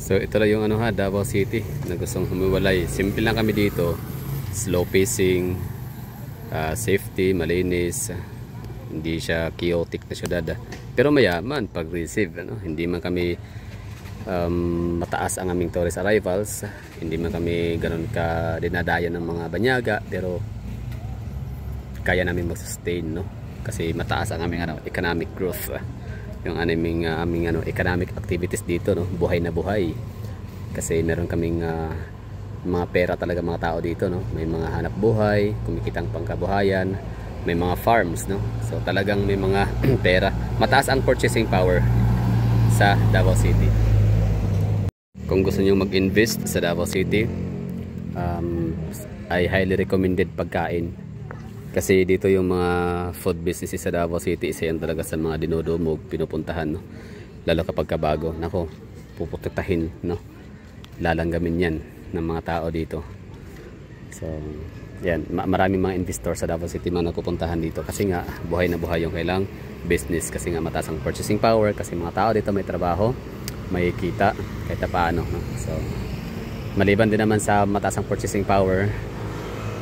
So ito lang yung ano ha, Davao City na gustong humiwalay. Simple lang kami dito. Slow pacing, safety, malinis. Hindi siya chaotic na syudad. Pero mayaman pag receive, ano? Hindi man kami mataas ang aming tourist arrivals. Hindi man kami ganoon ka dinadayan ng mga banyaga, pero kaya namin mag-sustain, no? Kasi mataas ang aming economic growth. Yung aming economic activities dito, no? Buhay na buhay. Kasi meron kaming mga pera talaga mga tao dito, no? May mga hanap buhay, kumikitang pangkabuhayan, may mga farms, no? So talagang may mga pera. Mataas ang purchasing power sa Davao City. Kung gusto niyo mag-invest sa Davao City, I highly recommended pagkain. Kasi dito yung mga food businesses sa Davao City, isa yan talaga sa mga dinudumog, pinupuntahan, no? Lalo kapag kabago, nako, puputitahin, no? Lalanggamin yan ng mga tao dito. So, yan, maraming mga investor sa Davao City mga napupuntahan dito. Kasi nga, buhay na buhay yung kailang business. Kasi nga mataas ang purchasing power. Kasi mga tao dito may trabaho, may kita, kahit paano, no? So, maliban din naman sa mataas ang purchasing power,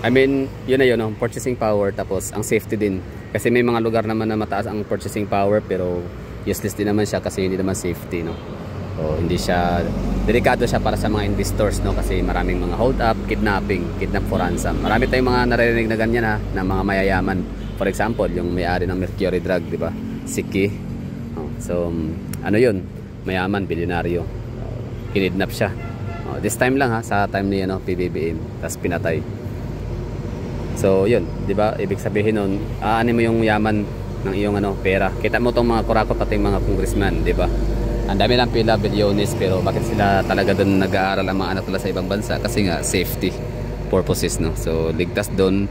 I mean, yun na yun, no? Purchasing power, tapos ang safety din. Kasi may mga lugar naman na mataas ang purchasing power, pero useless din naman siya kasi hindi naman safety, no? O hindi siya, delikado siya para sa mga investors, no? Kasi maraming mga hold up, kidnap for ransom. Marami tayong mga naririnig na ganyan, ha, na mga mayayaman. For example, yung may-ari ng Mercury Drug, di ba? Siki. So, ano yun? Mayaman, bilyonaryo. Kinidnap siya. This time lang, ha, sa time ni PBBM, tapos pinatay. So yun, 'di ba? Ibig sabihin nun, aanin mo yung yaman ng iyong pera. Kita mo tong mga kurakot pati mga congressman, 'di ba? Ang dami lang pila bilyones, pero bakit sila talaga doon nag-aaral ang mga anak nila sa ibang bansa? Kasi nga safety purposes, no. So ligtas doon,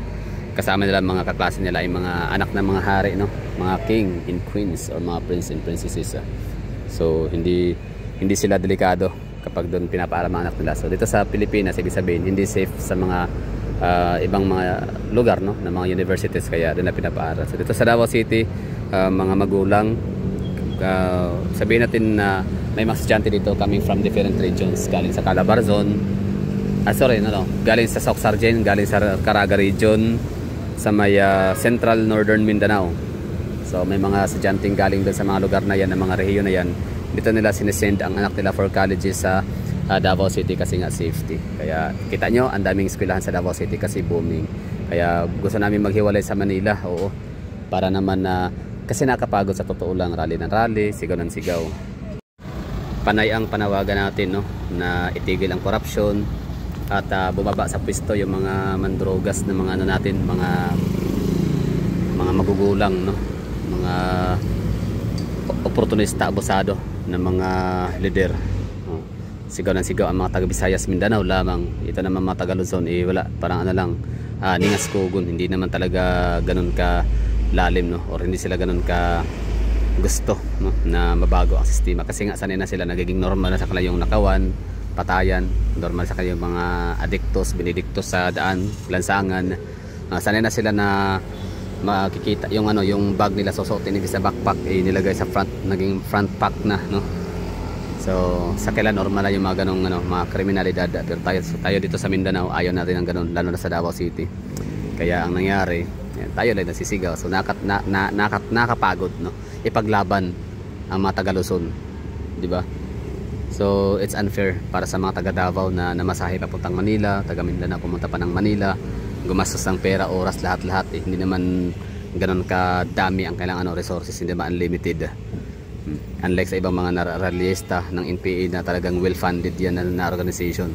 kasama nila mga kaklase nila ay mga anak ng mga hari, no, mga king and queens or mga prince and princesses. So hindi sila delikado kapag doon pinapaaral mga anak nila. So dito sa Pilipinas, ibig sabihin hindi safe sa mga ibang mga lugar, no, ng mga universities, kaya doon na pinapaaral. So dito sa Davao City, mga magulang, sabihin natin na may mga estudyante dito coming from different regions, galing sa Calabarzon, galing sa Soc-Sargen, galing sa Caraga region, sa may Central Northern Mindanao. So may mga estudyanteng galing doon sa mga lugar na yan, ng mga rehiyon na yan. Dito nila sinesend ang anak nila for colleges sa Davao City kasi nga safety. Kaya kita nyo, ang daming eskwelahan sa Davao City kasi booming. Kaya gusto namin maghiwalay sa Manila, oo, para naman kasi nakapagod sa totoo lang, rally ng rally, sigaw ng sigaw. Panay ang panawagan natin, no, na itigil ang corruption at bumaba sa pwesto yung mga mandrogas na mga natin, mga magugulang, no, mga oportunista, abusado ng mga leader. Sigaw ng sigaw ang mga taga Visayas, Mindanao lamang. Ito naman mga taga Luzon, wala, parang lang, ningas kugon, hindi naman talaga ganun ka lalim, no, or hindi sila ganun ka gusto, no, na mabago ang sistema. Kasi nga sanay na sila, nagiging normal na sa kanila yung nakawan, patayan, normal sa kanila yung mga adiktos, binidiktos sa daan, lansangan. Sanay na sila na makikita yung yung bag nila susuotin nila sa backpack, nilagay sa front, naging front pack na, no. So sa kailan normal na yung mga ganong mga kriminalidad, pero tayo dito sa Mindanao ayaw natin ng ganon, lalo na sa Davao City. Kaya ang nangyari, tayo lang nasisigaw. So nakapagod, no, ipaglaban ang mga taga Luzon, di ba? So it's unfair para sa mga taga Davao na namasahe papuntang Manila, taga Mindanao pumunta pa ng Manila, gumastos ng pera, oras, lahat-lahat. Hindi naman ganon kadami ang kailangan resources, hindi naman unlimited. Unlike sa ibang mga rallyista ng NPA na talagang well-funded yan na organization,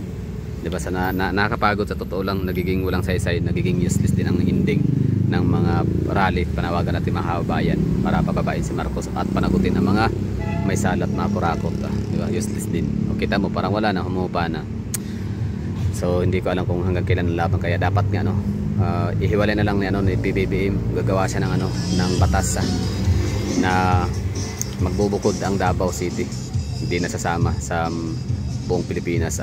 diba? Sa nakakapagod sa totoo lang, nagiging walang saysay, nagiging useless din ang ending ng mga rally. Panawagan natin mga kababayan para pababain si Marcos at panagutin ang mga may salat, mga kurakot, diba? Useless din. O kita mo, parang wala na, humupa na. So hindi ko alam kung hanggang kailan laban, kaya dapat nga ihiwalay na lang ni PBBM. Gagawa siya ng batas na magbubukod ang Davao City, hindi na sasama sa buong Pilipinas.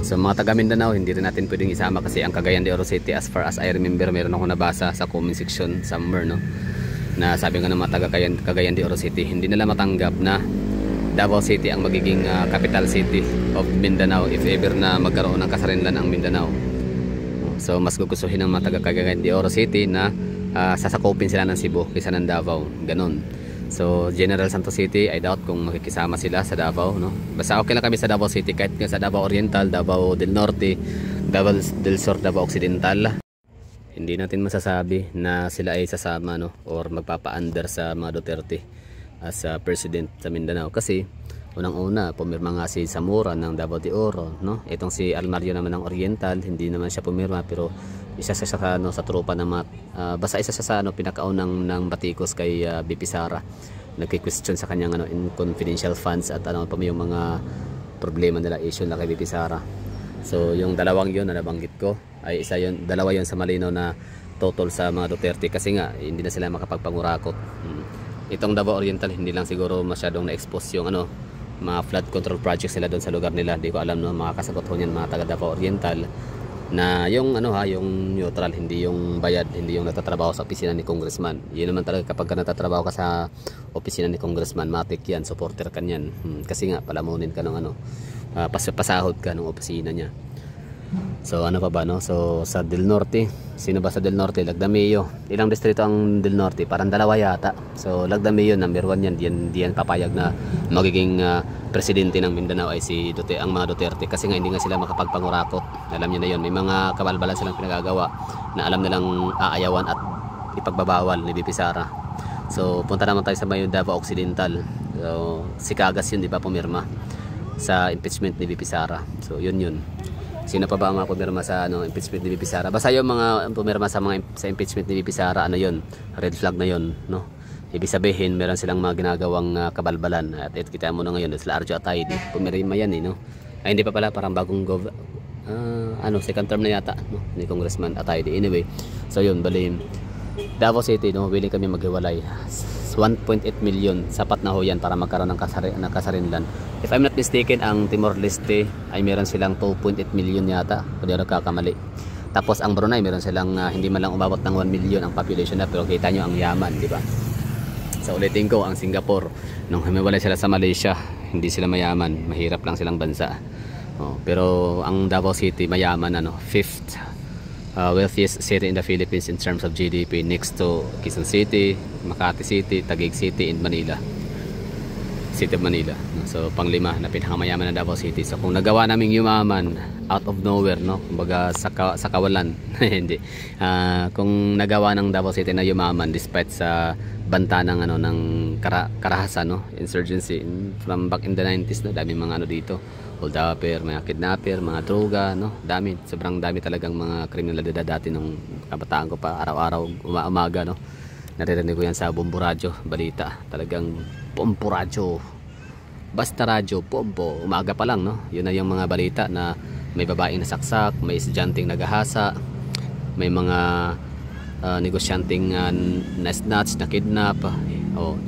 So mga taga Mindanao, hindi rin natin pwedeng isama kasi ang Cagayan de Oro City, as far as I remember, meron ako nabasa sa comment section somewhere, no, na sabi nga ng mga taga Cagayan de Oro City, hindi nila matanggap na Davao City ang magiging capital city of Mindanao if ever na magkaroon ng kasarinlan ang Mindanao. So mas gugustuhin ng mga taga Cagayan de Oro City na sasakupin sila ng Cebu kaysa ng Davao, ganun. So General Santos City, I doubt kung makikisama sila sa Davao, no? Basta okay lang kami sa Davao City, kahit sa Davao Oriental, Davao del Norte, Davao del Sur, Davao Occidental. Hindi natin masasabi na sila ay sasama, no, or magpapa-under sa mga Duterte as president sa Mindanao, kasi unang-una pumirma nga si Zamora ng Davao de Oro, no? Itong si Almario naman ng Oriental, hindi naman siya pumirma, pero isa siya sa, ano, sa tropa ng mga basta isa siya sa, ano, pinakaunang ng batikos kay BP Sara. Nagki-question sa kanyang, ano, in confidential funds at ano pa yung mga problema nila, issue na kay BP Sara. So yung dalawang yun na nabanggit ko ay isa yun, dalawa yun sa malinaw na total sa mga Duterte, kasi nga hindi na sila makapagpangurakot. Itong Davao Oriental, hindi lang siguro masyadong na-expose yung, ano, mga flood control projects sila doon sa lugar nila. Hindi ko alam, no, makakasagot ho niyan mga taga Davao Oriental na yung, ano, yung neutral, hindi yung bayad, hindi yung natatrabaho sa opisina ni Congressman. Yun naman talaga, kapag natatrabaho ka sa opisina ni Congressman, matik yan, supporter ka niyan. Kasi nga palamunin ka ng, ano, pasahod ka ng opisina niya. So ano pa ba, no? So sa Del Norte, sino ba sa Del Norte? Lagdameo. Ilang distrito ang Del Norte? Parang dalawa yata. So Lagdameo number 1 yan. Diyan papayag na magiging presidente ng Mindanao ay si Duterte, ang mga Duterte, kasi nga hindi nga sila makapagpangurakot. Alam niyo na yon, may mga kabalbalan silang pinagagawa na alam nilang aayawan at ipagbabawal ni BP Sara. So punta naman tayo sa may Davao Occidental. So si Cagas yun, di ba, pumirma sa impeachment ni BP Sara. So yun. Sino pa ba ang mga pumirma sa, ano, impeachment ni BP Sara? Basta yung mga pumirma sa impeachment ni BP Sara, ano yun, red flag na yun, no? Ibig sabihin meron silang mga ginagawang kabalbalan. At kita mo na ngayon, sila Arjo Atayde, pumirma yan, no? Ay hindi pa pala, parang bagong second term na yata, no, ni Congressman Atayde. Anyway, so yun, bali Davao City, no, willing kami maghiwalay. 1.8 million, sapat na ho yan para magkaroon ng kasarinlan. If I'm not mistaken, ang Timor-Leste ay meron silang 2.8 million yata, kung di ako nagkakamali. Tapos ang Brunei meron silang hindi man lang umabot ng 1 million ang population na, pero kita nyo ang yaman, di ba? So ulitin ko, ang Singapore, nung humiwalay sila sa Malaysia, hindi sila mayaman, mahirap lang silang bansa. Pero ang Davao City mayaman, ano, 5th wealthiest city in the Philippines in terms of GDP, next to Quezon City, Makati City, Taguig City, and Manila, City of Manila. So panglima na pinakamayaman ng Davao City. So kung nagawa naming yumaman out of nowhere, no, kumbaga sa kawalan hindi, kung nagawa ng Davao City na yumaman despite sa banta ng, ano, ng karahasan, no, insurgency from back in the 90s, no, daming mga, ano, dito, holdupper, mga kidnapper, mga droga, no, dami, sobrang dami talagang mga kriminalidad dati nung kabataan ko pa, araw-araw, umaga, no, naririnig ko yan sa Bombo Radyo, balita, talagang Bombo Radyo, basta radyo, bombo, umaga pa lang, no, yun na yung mga balita na may babaeng nasaksak, may estudyanteng nagahasa, may mga negosyanteng na-snatch, na kidnap,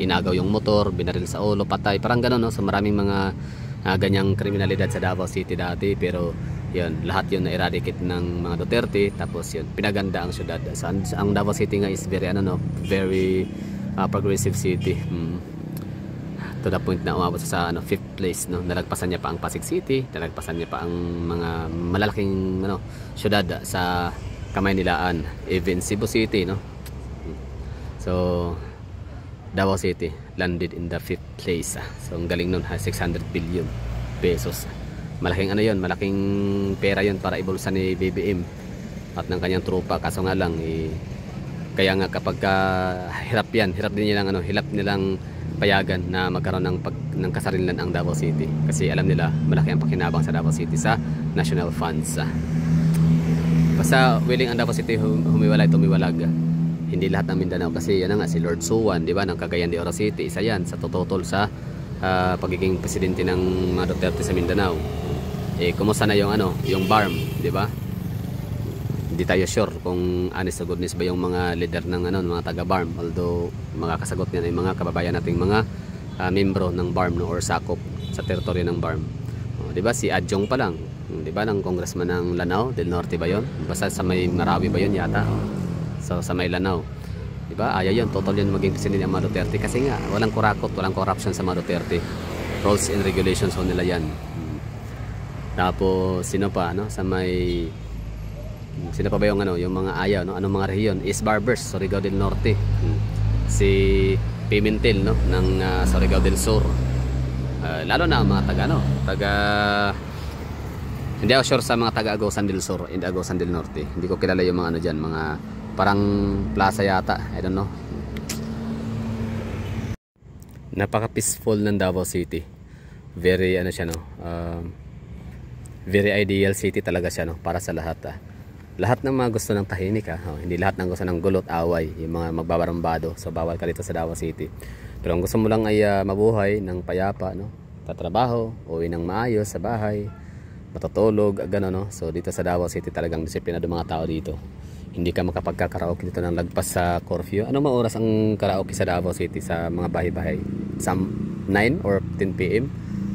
inagaw yung motor, binaril sa ulo, patay, parang gano'n, no? So maraming mga ganyang kriminalidad sa Davao City dati, pero yun, lahat yun na-eradicate ng mga Duterte, tapos yun, pinaganda ang syudad. So, ang Davao City nga is very, very progressive city, to the point na umabot sa 5th place, no? Nalagpasan niya pa ang Pasig City, nalagpasan niya pa ang mga malalaking, syudad sa kamay nilaan, even Cebu City, no? So Davao City landed in the 5th place. So ang galing nun, 600 billion pesos. Malaking, ano yun, malaking pera yun para ibulsa ni BBM at ng kanyang tropa. Kaso nga lang, kaya nga kapag hirap din nilang, hirap nilang payagan na magkaroon ng kasarinlan ang Davao City, kasi alam nila malaki ang pakinabang sa Davao City sa national funds. Basta willing ang Davao City humiwalay, tumiwalag. Hindi lahat ng Mindanao, kasi yan nga si Lord Suwan, di ba, ng Cagayan de Oro City, isa yan sa tototol sa pagiging presidente ng mga Duterte sa Mindanao. Kumusta na yung yung BARM, di ba? Hindi tayo sure kung honest to goodness ba yung mga leader ng mga taga BARM, although makakasagot niyan ay mga kababayan nating mga membro ng BARM, no, or sakop sa teritoryo ng BARM. Di ba si Adjong pa lang, di ba, ng congressman ng Lanao del Norte ba yon? Basta sa may Marawi ba yon yata? So sa may Lanao, di ba? Ayaw yun, total yun maging presidente ng mga Duterte, kasi nga walang kurakot, walang corruption sa mga Duterte. rules and regulations ho nila yan. Tapos sino pa no sa may sino pa ba yung ano yung mga ayaw no anong mga rehiyon is Barbers Surigao del Norte, si Pimentel no ng Surigao del Sur, lalo na mga taga no taga hindi ako sure sa mga taga Agusan del Sur and Agusan del Norte, hindi ko kilala yung mga ano dyan, mga parang plaza yata, I don't know. Napaka peaceful ng Davao City, very ano siya no, very ideal city talaga siya no para sa lahat. Lahat ng mga gusto ng tahimik hindi lahat ng gusto ng gulot away, yung mga magbabarambado, so bawal ka dito sa Davao City. Pero ang gusto mo lang ay mabuhay ng payapa no, tatrabaho, uwi ng maayos sa bahay, matutulog gano'n no. So dito sa Davao City talagang disiplinado mga tao dito. Hindi ka makapagka-karaoke dito ng lagpas sa curfew. Ano mga oras ang karaoke sa Davao City sa mga bahay-bahay? Some 9 or 10 PM?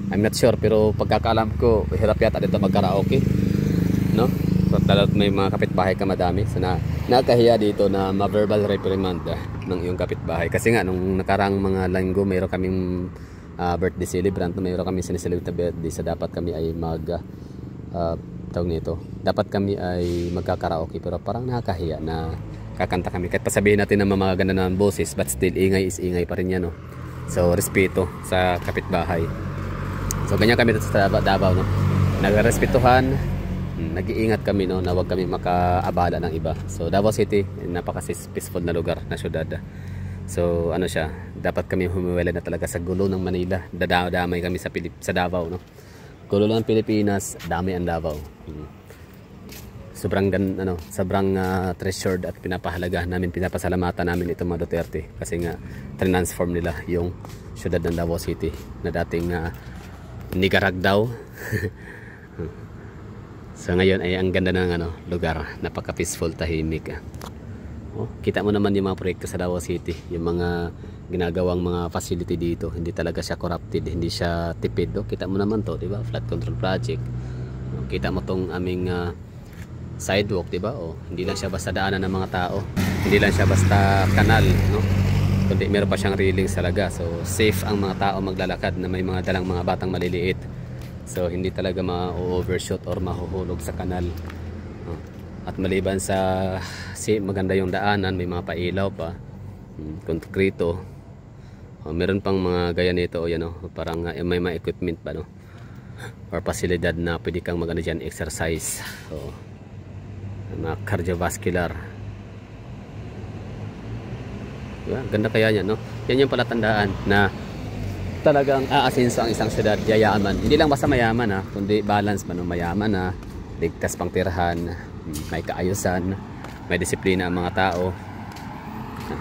I'm not sure, pero pagkakaalam ko hirap yata dito mag-karaoke no? So talagang may mga kapitbahay ka madami, so nakahiya dito na ma-verbal reprimand ng iyong kapitbahay. Kasi nga nung nakarang mga linggo mayroon kaming birthday celebrant, mayroon kami sineselebrate na birthday, so dapat kami ay tawag nito, dapat kami ay magkakaraoke, pero parang nakakahiya na kakanta kami kahit pasabihin natin na mga ganda ng boses, but still ingay is ingay pa rin yan no? So respeto sa kapitbahay. So ganyan kami dito sa Davao no, nagrespetuhan, nag-iingat kami no na wag kami makaabala ng iba. So Davao City napaka peaceful na lugar na syudad. So ano siya, dapat kami humiwala na talaga sa gulo ng Manila. Dadamay kami sa Davao no. Gulo ng Pilipinas, dami ang Davao. Sobrang treasured at pinapahalaga namin, pinapasalamatan namin itong mga Duterte kasi nga transform nila yung syudad ng Davao City na dating Nicaragua. So ngayon ay ang ganda ng lugar, napaka peaceful, tahimik. Kita mo naman yung mga proyekto sa Davao City, yung mga ginagawang mga facility dito, hindi talaga siya corrupted, hindi siya tipid. Kita mo naman to, di ba? Flood control project. Kita mo tong aming sidewalk, di ba? Hindi lang siya basta daanan ng mga tao, hindi lang siya basta kanal, no? Kundi meron pa siyang railings talaga. So safe ang mga tao maglalakad na may mga dalang mga batang maliliit. So hindi talaga ma-overshoot or mahuhulog sa kanal. At maliban sa maganda yung daanan, may mga pailaw pa, konkreto. Meron pang mga gaya nito, parang may mga equipment pa no, or pasilidad na pwede kang magano diyan exercise. So mga cardiovascular. Diba? Ganda kaya yan no. Yan yung palatandaan na talagang aasinso ang isang syudad, yayaman. Hindi lang basta mayaman kundi balance man, mayaman ligtas pang tirahan, may kaayusan, may disiplina ang mga tao,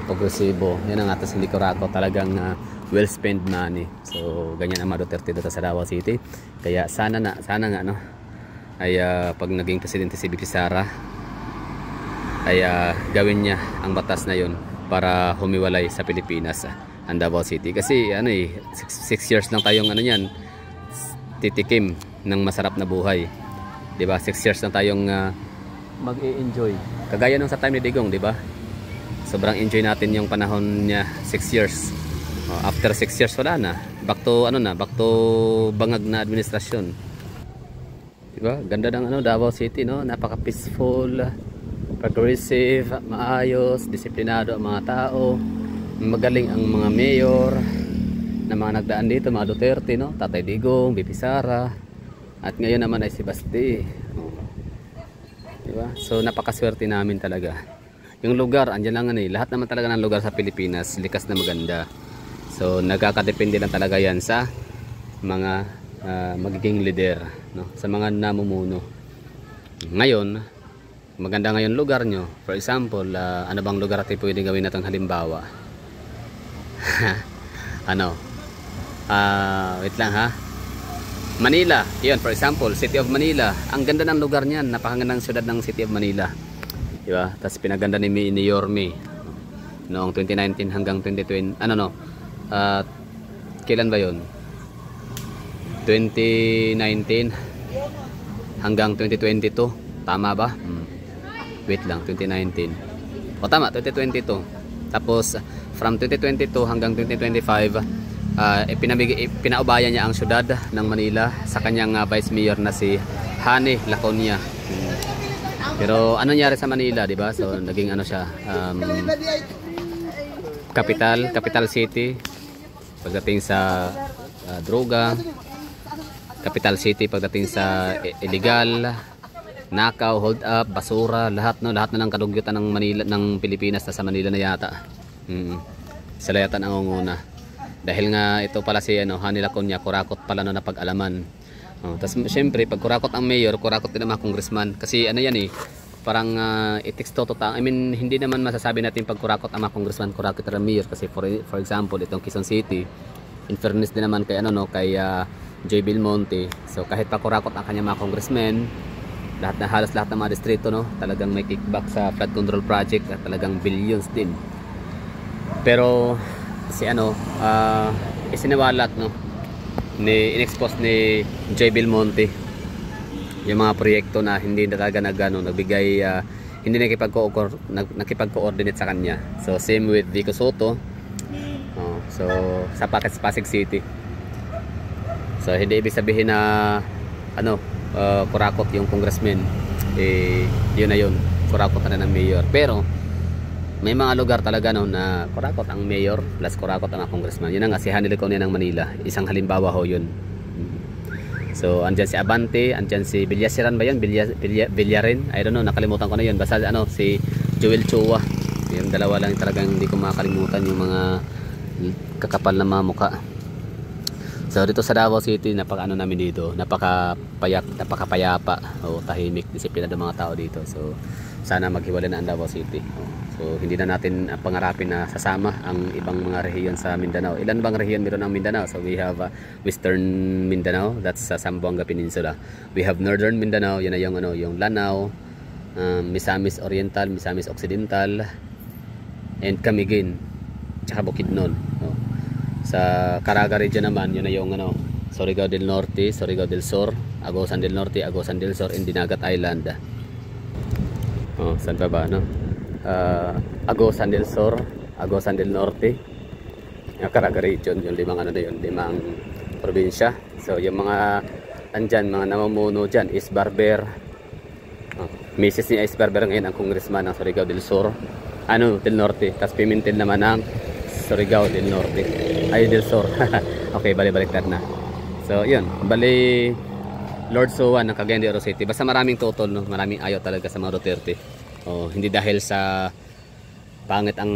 progresibo. Yan ang atas hindi kurako, talagang well spent money. So ganyan ang mga Duterte dito sa Davao City. Kaya sana nga no ay pag naging presidente si BP Sara ay gawin niya ang batas na yun para humiwalay sa Pilipinas ang Davao City. Kasi 6 years lang tayong niyan titikim ng masarap na buhay, di ba? 6 years lang tayong mag-i-enjoy, kagaya nung sa time ni Digong, di ba? Sobrang enjoy natin yung panahon niya, 6 years. After 6 years wala na, back to bangag na administrasyon, di ba? Ganda ng Davao City no, napaka peaceful, progressive, maayos, disiplinado ang mga tao, magaling ang mga mayor na mga nagdaan dito, mga Duterte no, Tatay Digong, BP Sara, at ngayon naman ay si Basti. Diba? So napakaswerte namin talaga. Yung lugar, andyan lang lahat naman talaga ng lugar sa Pilipinas, likas na maganda. So nagkakadepende lang talaga yan sa mga magiging leader no, sa mga namumuno. Ngayon, maganda ngayon lugar nyo. For example, ano bang lugar natin pwede gawin natin halimbawa? Wait lang Manila, yun, for example, City of Manila. Ang ganda ng lugar niyan, napakagandang syudad ng City of Manila, di ba? Tapos pinaganda ni Yorme noong 2019 hanggang 2020, kailan ba yun? 2019 hanggang 2022, tama ba? Wait lang, 2019, tama, 2022. Tapos from 2022 hanggang 2025 Pinaubayan niya ang syudad ng Manila sa kanyang Vice Mayor na si Hani Laconia. Pero ano nangyari sa Manila, di ba? So naging ano siya, capital city pagdating sa droga, capital city pagdating sa illegal, nakaw, hold up, basura, lahat na ng kadugyutan ng Manila, ng Pilipinas na sa Manila na yata. Sila yata nangunguna. Dahil nga ito pala si Hani Laconia, kurakot pala na napag-alaman. Tapos syempre pag kurakot ang mayor, kurakot din ang mga congressman. Kasi ano yan parang it takes two to tango. I mean, hindi naman masasabi natin pag kurakot ang mga congressman, kurakot ang mayor. Kasi for example, itong Quezon City, in fairness din naman kay kay J. Belmonte. So kahit pa kurakot ang kanyang mga congressmen, halos lahat ng mga distrito talagang may kickback sa flood control project at talagang billions din. Pero si isiniwalat inexpose ni J. Belmonte yung mga proyekto na hindi talaga nagbigay, hindi nakipag-coordinate sa kanya. So same with Vico Soto, so sa Pasig City. So hindi ibig sabihin na kurakot yung congressman, yun na yun, kurakot na ng mayor. Pero may mga lugar talaga na kurakot ang mayor plus kurakot ang congressman. Yun nga si Hani Laconia ng Manila, isang halimbawa ho yun. So andyan si Abante, andyan si Villasiran ba yun? Villarin, I don't know, nakalimutan ko na yun. Basta si Joel Chua, yung dalawa lang talagang hindi ko makalimutan, yung mga kakapal na mga muka. So dito sa Davao City, namin dito, napakapayapa, tahimik, disiplina ng mga tao dito. So sana maghiwalay na ang Davao City. So hindi na natin pangarapin na sasama ang ibang mga rehiyon sa Mindanao. Ilan bang rehiyon meron ang Mindanao? So we have Western Mindanao, that's sa Zamboanga Peninsula. We have Northern Mindanao, yan na yung Lanao, Misamis Oriental, Misamis Occidental, and Camiguin, tsaka Bukidnon. Sa Caraga region naman, yun na yung Surigao del Norte, Surigao del Sur, Agusan del Norte, Agusan del Sur, and Dinagat Island. Saan pa ba Agusan del Sur, Agusan del Norte, yung Caraga region, yung limang probinsya. So yung mga andyan, mga namumuno dyan, is Barber, Mrs. ni Ice Barber ngayon ang congressman ng Surigao del Sur, del Norte. Tapos Pimentel naman ang Surigao del Norte, del Sur. Okay, baliktad na. So yun, Lord Suwan ng Cagayan de Oro City. Basta maraming totol, maraming ayaw talaga sa mga Duterte. Hindi dahil sa pangit ang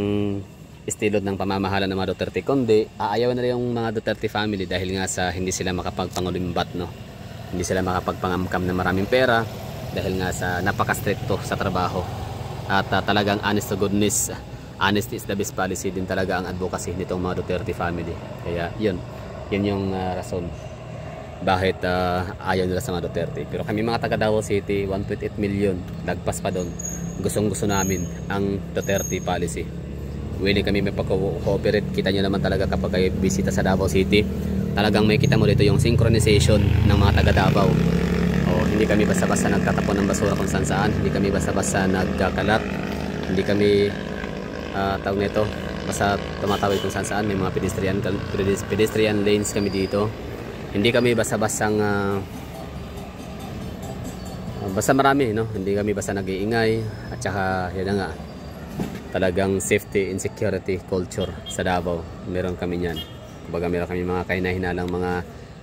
estilo ng pamamahala ng mga Duterte, kundi aayaw na yung mga Duterte family dahil nga sa hindi sila makapagpangulimbat, hindi sila makapagpangamkam na maraming pera dahil nga sa napaka-stricto sa trabaho. At talagang honest to goodness, honesty is the best policy din talaga ang advocacy nitong mga Duterte family. Kaya yun yung rason bakit ayaw nila sa mga Duterte. Pero kami mga taga Davao City, 1.8 million, lagpas pa doon, gustong-gusto namin ang Duterte policy. Willing kami may pag-cooperate. Kita nyo naman talaga kapag kayo bisita sa Davao City, talagang may kita mo dito yung synchronization ng mga taga Davao. Hindi kami basta-basta nagtatapon ng basura kung saan, hindi kami basta-basta nagkakalat, hindi kami tawag nito, basta tumatawid kung saan. May mga pedestrian lanes kami dito. Hindi kami basta-bastang basta marami, hindi kami basta nag-iingay. At saka yan nga, talagang safety and security culture sa Davao, meron kami niyan. Kumbaga meron kami mga kahina-hinalang mga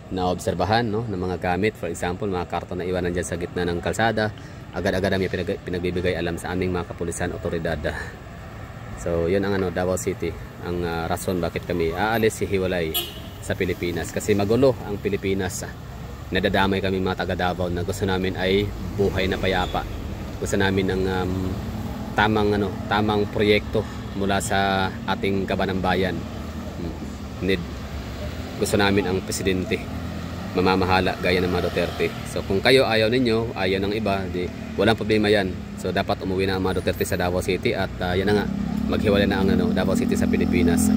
naobserbahan, ng mga gamit. For example, mga karton na iwanan dyan sa gitna ng kalsada, agad-agad namin pinagbibigay alam sa aming mga kapulisan, otoridad. So yun ang Davao City, ang rason bakit kami aalis, hihiwalay sa Pilipinas. Kasi magulo ang Pilipinas. Nadadamay kami mga taga Davao na gusto namin ay buhay na payapa. Gusto namin ng tamang proyekto mula sa ating kabanang bayan. Gusto namin ang presidente mamamahala gaya ng mga Duterte. So kung kayo ayaw ninyo, ayaw ng iba, walang problema yan. So dapat umuwi na ang mga Duterte sa Davao City at yan na nga, maghiwalay na ang Davao City sa Pilipinas.